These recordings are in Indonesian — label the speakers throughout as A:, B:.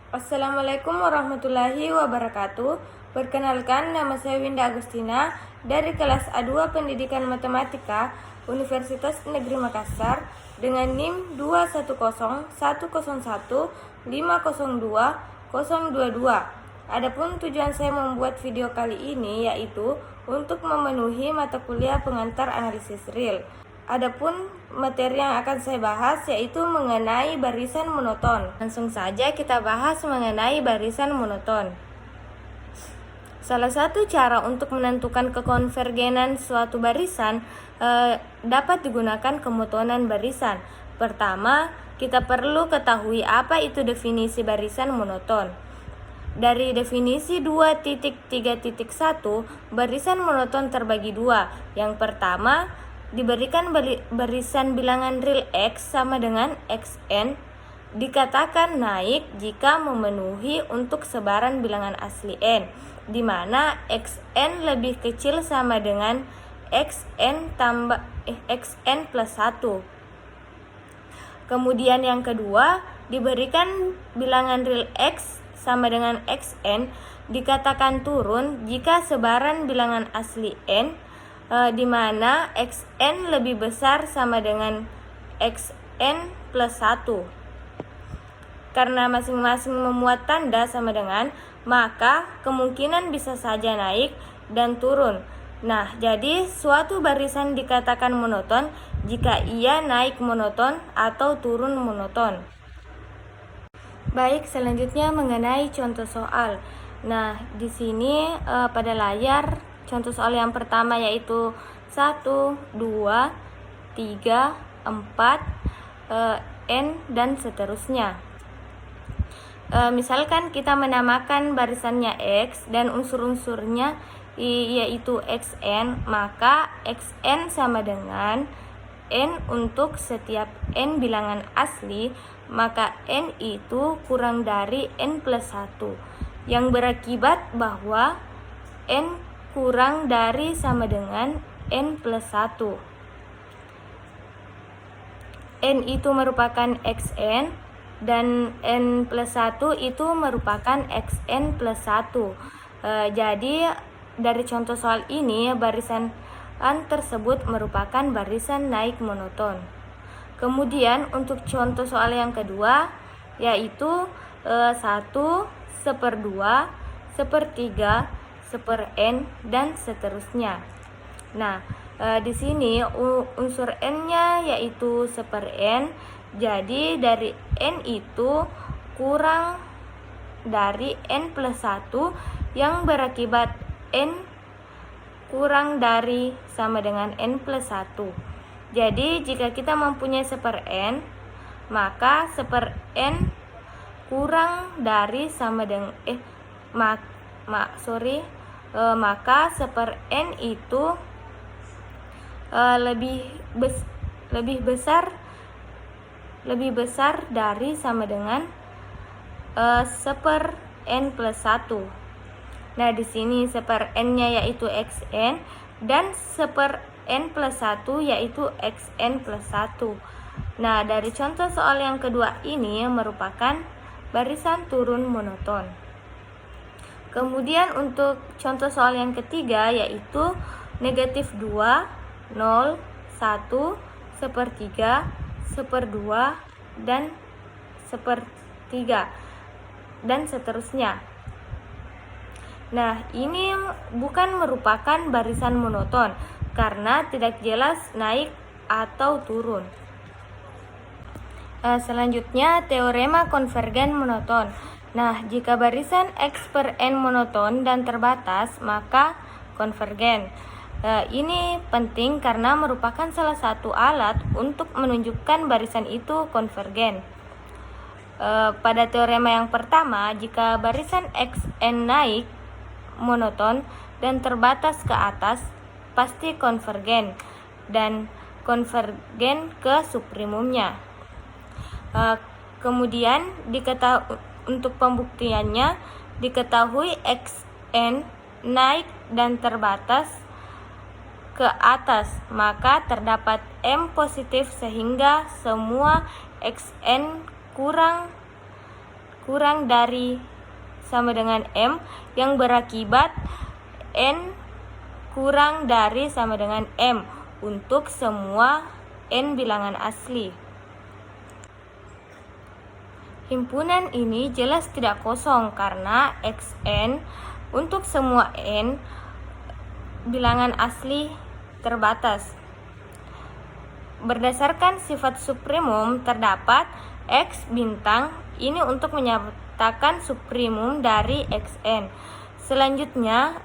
A: Assalamualaikum warahmatullahi wabarakatuh. Perkenalkan, nama saya Winda Agustina dari kelas A2 Pendidikan Matematika Universitas Negeri Makassar dengan NIM 21011502022. Adapun tujuan saya membuat video kali ini yaitu untuk memenuhi mata kuliah pengantar analisis real. Adapun materi yang akan saya bahas yaitu mengenai barisan monoton. Langsung saja kita bahas mengenai barisan monoton. Salah satu cara untuk menentukan kekonvergenan suatu barisan dapat digunakan kemotonan barisan. Pertama, kita perlu ketahui apa itu definisi barisan monoton. Dari definisi 2.3.1, barisan monoton terbagi dua. Yang pertama, diberikan barisan bilangan real X sama dengan Xn dikatakan naik jika memenuhi untuk sebaran bilangan asli N, di mana Xn lebih kecil sama dengan Xn plus 1. Kemudian yang kedua, diberikan bilangan real X sama dengan Xn dikatakan turun jika sebaran bilangan asli N di mana Xn lebih besar sama dengan Xn plus 1. Karena masing-masing memuat tanda sama dengan, maka kemungkinan bisa saja naik dan turun. Nah, jadi suatu barisan dikatakan monoton jika ia naik monoton atau turun monoton. Baik, selanjutnya mengenai contoh soal. Nah, di sini pada layar contoh soal yang pertama yaitu 1, 2, 3, 4, N dan seterusnya. Misalkan kita menamakan barisannya X dan unsur-unsurnya yaitu Xn, maka Xn sama dengan N untuk setiap N bilangan asli, maka N itu kurang dari N plus 1, yang berakibat bahwa N kurang dari sama dengan N plus 1. N itu merupakan Xn dan N plus 1 itu merupakan Xn plus 1. Jadi dari contoh soal ini barisan tersebut merupakan barisan naik monoton. Kemudian untuk contoh soal yang kedua yaitu 1, 1/2, 1/3, 1/n dan seterusnya. Nah, di sini unsur n-nya yaitu 1/n. Jadi dari n itu kurang dari n plus 1 yang berakibat n kurang dari sama dengan n plus 1. Jadi jika kita mempunyai 1/n, maka 1/n kurang dari sama dengan maka 1/n itu lebih besar dari sama dengan 1/n plus 1. Nah, di sini 1/n-nya yaitu Xn dan 1/n plus 1 yaitu Xn plus 1. Nah, dari contoh soal yang kedua ini merupakan barisan turun monoton. Kemudian untuk contoh soal yang ketiga yaitu negatif 2, 0, 1, 1/3, 1/2, dan 1/3 dan seterusnya. Nah, ini bukan merupakan barisan monoton karena tidak jelas naik atau turun. Selanjutnya teorema konvergen monoton. Nah, jika barisan X per N monoton dan terbatas, maka konvergen. Ini penting karena merupakan salah satu alat untuk menunjukkan barisan itu konvergen. Pada teorema yang pertama, jika barisan Xn naik monoton dan terbatas ke atas, pasti konvergen dan konvergen ke suprimumnya. Kemudian untuk pembuktiannya diketahui Xn naik dan terbatas ke atas, maka terdapat M positif sehingga semua Xn kurang kurang dari sama dengan M yang berakibat N kurang dari sama dengan M untuk semua N bilangan asli. Himpunan ini jelas tidak kosong karena Xn untuk semua N bilangan asli terbatas. Berdasarkan sifat supremum terdapat X bintang ini untuk menyatakan supremum dari Xn. Selanjutnya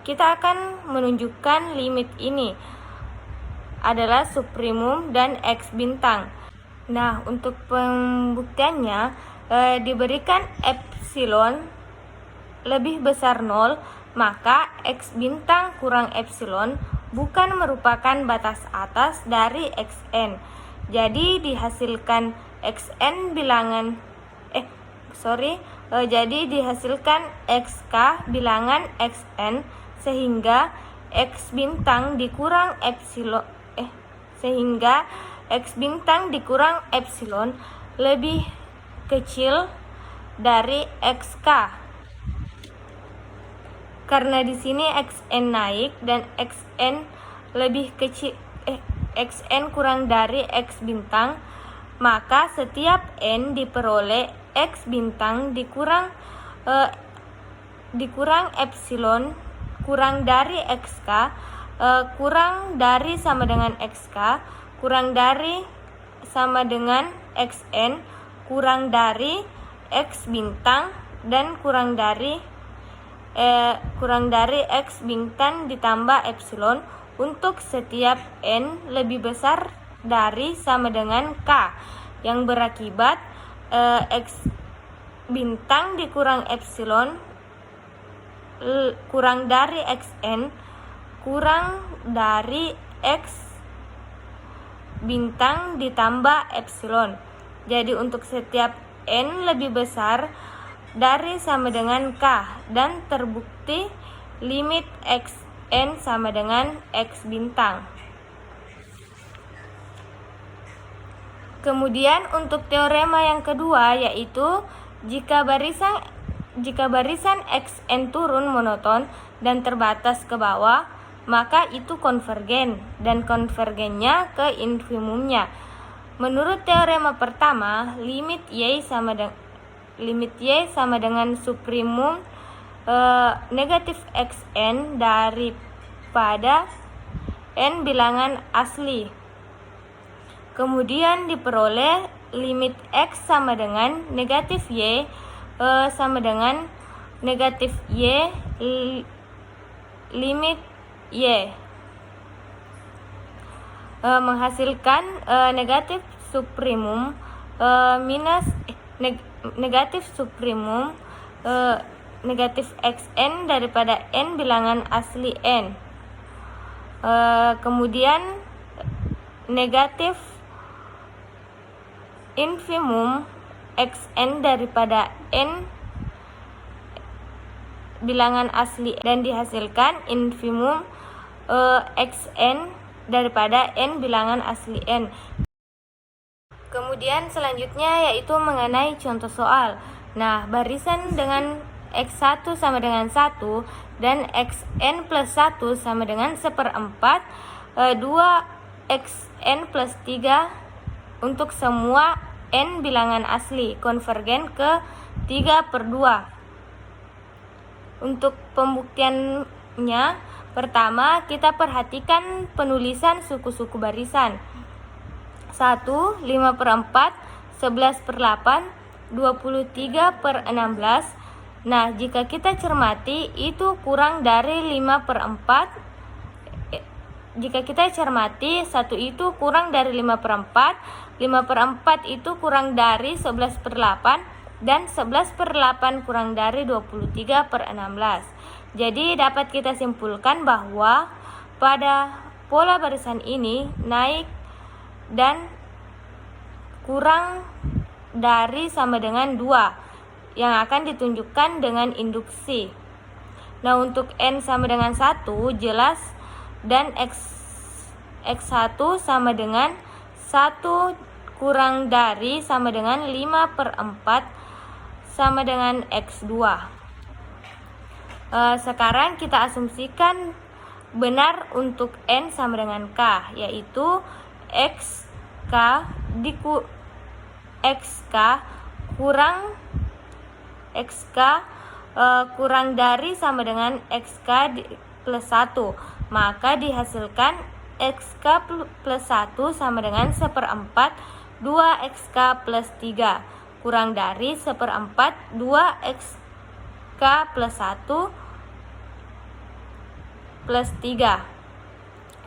A: kita akan menunjukkan limit ini adalah supremum dan X bintang. Nah, untuk pembuktiannya diberikan epsilon lebih besar 0, maka X bintang kurang epsilon bukan merupakan batas atas dari Xn. Jadi dihasilkan jadi dihasilkan XK bilangan Xn sehingga X bintang dikurang epsilon lebih kecil dari XK. Karena di sini Xn naik dan Xn kurang dari X bintang, maka setiap N diperoleh X bintang dikurang epsilon kurang dari XK kurang dari sama dengan XK kurang dari sama dengan Xn kurang dari X bintang dan kurang dari X bintang ditambah epsilon untuk setiap N lebih besar dari sama dengan K yang berakibat X bintang dikurang epsilon kurang dari Xn kurang dari X bintang ditambah epsilon. Jadi untuk setiap N lebih besar dari sama dengan K dan terbukti limit Xn sama dengan X bintang. Kemudian untuk teorema yang kedua yaitu jika barisan Xn turun monoton dan terbatas ke bawah, maka itu konvergen dan konvergennya ke infimumnya. Menurut teorema pertama, limit Y sama dengan supremum negatif Xn daripada N bilangan asli. Kemudian diperoleh limit X sama dengan negatif Y sama dengan negatif Y limit Y menghasilkan negatif supremum negatif supremum negatif Xn daripada N bilangan asli N. Kemudian negatif infimum Xn daripada N bilangan asli dan dihasilkan infimum Xn daripada N bilangan asli N. Kemudian selanjutnya yaitu mengenai contoh soal. Nah, barisan dengan X1 sama dengan 1 dan Xn plus 1 sama dengan 1/4 2Xn plus 3 untuk semua N bilangan asli konvergen ke 3/2. Untuk pembuktiannya, pertama kita perhatikan penulisan suku-suku barisan. 1, 5/4, 11/8, 23/16. Nah, jika kita cermati itu kurang dari 5/4. Jika kita cermati 1 itu kurang dari 5/4, 5/4 itu kurang dari 11/8 dan 11/8 kurang dari 23/16. Jadi dapat kita simpulkan bahwa pada pola barisan ini naik dan kurang dari sama dengan 2 yang akan ditunjukkan dengan induksi. Nah, untuk N sama dengan 1 jelas dan X1 sama dengan 1 kurang dari sama dengan 5/4 sama dengan X2. Sekarang kita asumsikan benar untuk N sama dengan K, yaitu XK kurang dari sama dengan XK plus 1. Maka dihasilkan XK plus 1 sama dengan 1/4 2XK plus 3 kurang dari 1/4 2XK plus 1 plus 3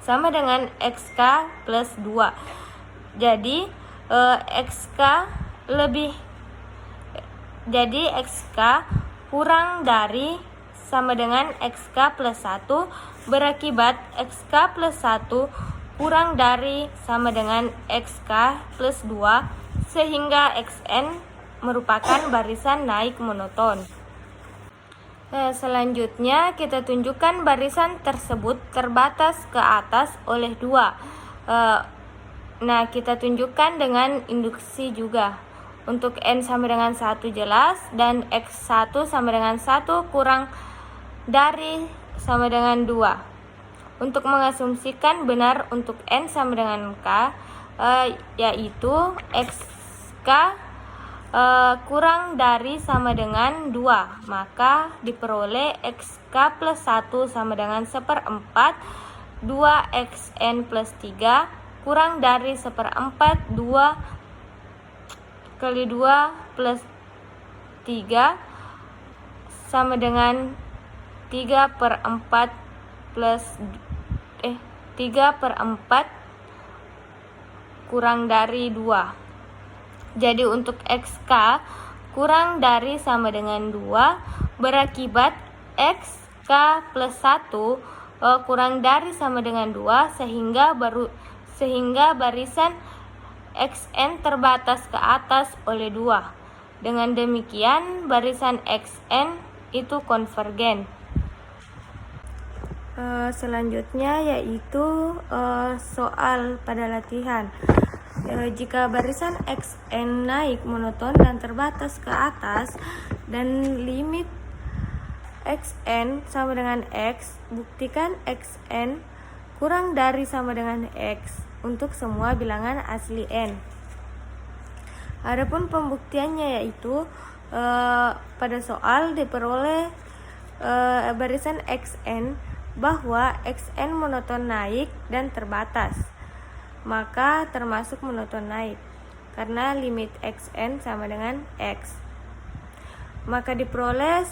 A: sama dengan XK plus 2. Jadi XK kurang dari sama dengan XK plus 1 berakibat XK plus 1 kurang dari sama dengan XK plus 2 sehingga XN merupakan barisan naik monoton. Selanjutnya kita tunjukkan barisan tersebut terbatas ke atas oleh 2. Nah, kita tunjukkan dengan induksi juga. Untuk N sama dengan 1 jelas dan X1 sama dengan 1 kurang dari sama dengan 2. Untuk mengasumsikan benar untuk N sama dengan K, yaitu XK kurang dari sama dengan 2, maka diperoleh XK plus 1 sama dengan 1/4 2XN plus 3 kurang dari 1/4 2 kali 2 plus 3 sama dengan 3/4 kurang dari 2. Jadi untuk XK kurang dari sama dengan 2 berakibat XK plus 1 kurang dari sama dengan 2 sehingga barisan XN terbatas ke atas oleh 2. Dengan demikian barisan XN itu konvergen. Selanjutnya yaitu soal pada latihan. Jika barisan XN naik monoton dan terbatas ke atas dan limit XN sama dengan X, buktikan XN kurang dari sama dengan X untuk semua bilangan asli N. Adapun pembuktiannya yaitu pada soal diperoleh barisan XN bahwa XN monoton naik dan terbatas, maka termasuk monoton naik karena limit XN sama dengan X. Maka diperoleh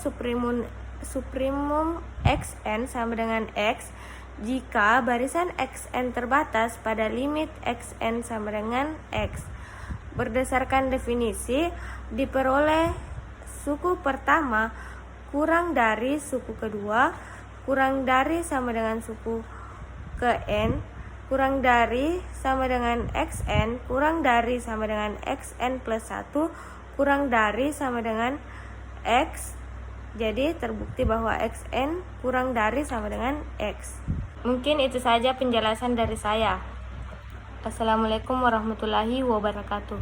A: suprimum XN sama dengan X jika barisan XN terbatas pada limit XN sama dengan X. Berdasarkan definisi, diperoleh suku pertama kurang dari suku kedua kurang dari sama dengan suku ke N kurang dari sama dengan XN kurang dari sama dengan XN plus 1 kurang dari sama dengan X. Jadi terbukti bahwa XN kurang dari sama dengan X. Mungkin itu saja penjelasan dari saya. Assalamualaikum warahmatullahi wabarakatuh.